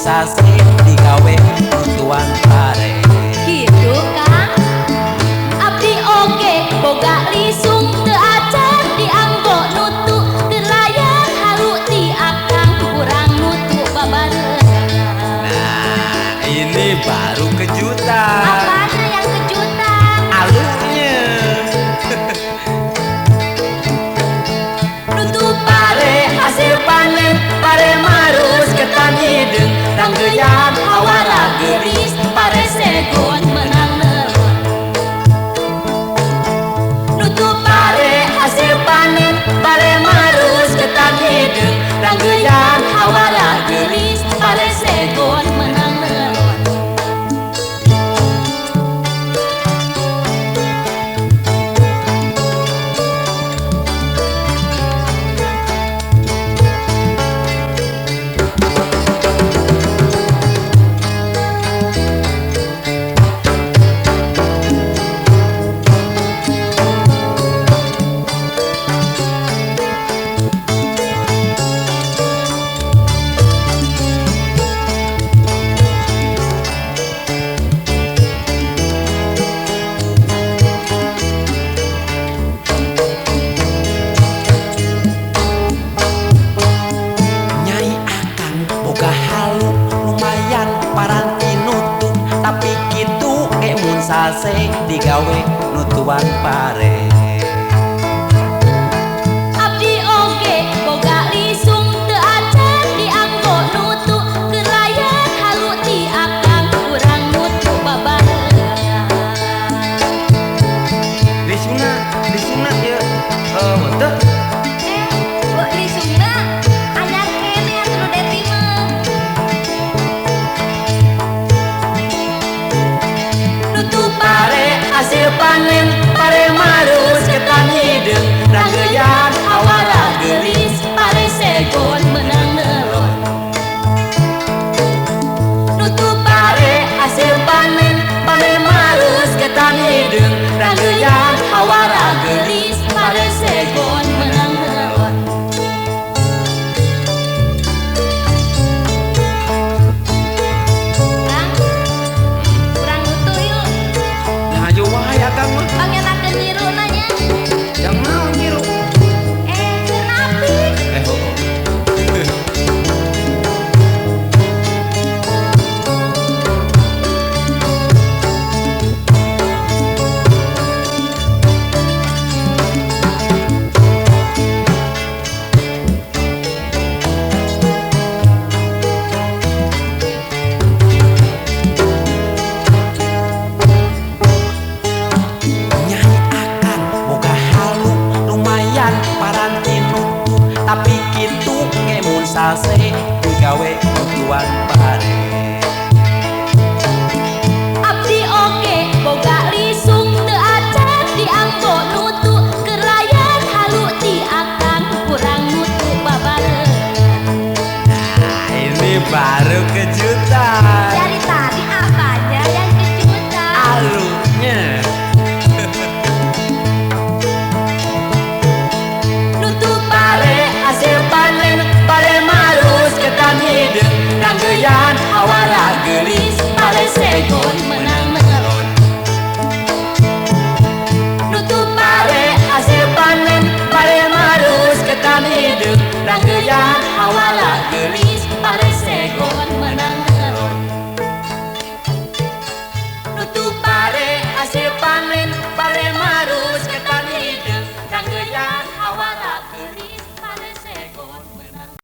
sasi digawe tuan pare. Kitu Kang abdi oge boga lisung teu acan dianggo nutu keur layar halu ti akang kurang nutu babareurang. Nah ini baru kejutan. Apanya yang kejutan? Alurnya Nutu pare hasil panen pare marus ketan hideung ranggeyan hawara geulis pare segon menang neuron. Nutu pare hasil panen pare marus ketan hideung ranggeyan hawara geulis pare segon menang neuron. Nyai akang boga halu lumayan paranti nutu tapi kitu mun sase digawe nutuan pare. Abdi oge boga lisung teu acan dianggo nutu keur layar halu ti akang kurang nutu babareurang. Disuna ya teh Lisungna anyar kene atuh Deti mah. Nutu pare hasil panen pare marus ketan hideung ranggeyan hawara geulis pare segon menang neuron. Nutu pare hasil panen pare marus ketan hideung ranggeyan hawara geulis pare segon menang neuron. Kang, kurang nutu yuk. nah ayo wae akang mah Pangenakeun nyiru nanya. yang naon ngiru Kenapi? Nyai akang boga halu lumayan paranti nutu tapi kitu mun sase digawe nutuan pare. Abdi oge boga lisung teu acan dianggo nutu keur layar halu ti akang kurang nutu babareurang. Nah ini baru kejutan. Dari tadi apanya yang kejutan? Alurnya Nutu pare hasil panen pare marus ketan hideung ranggeyan hawara geulis pare segon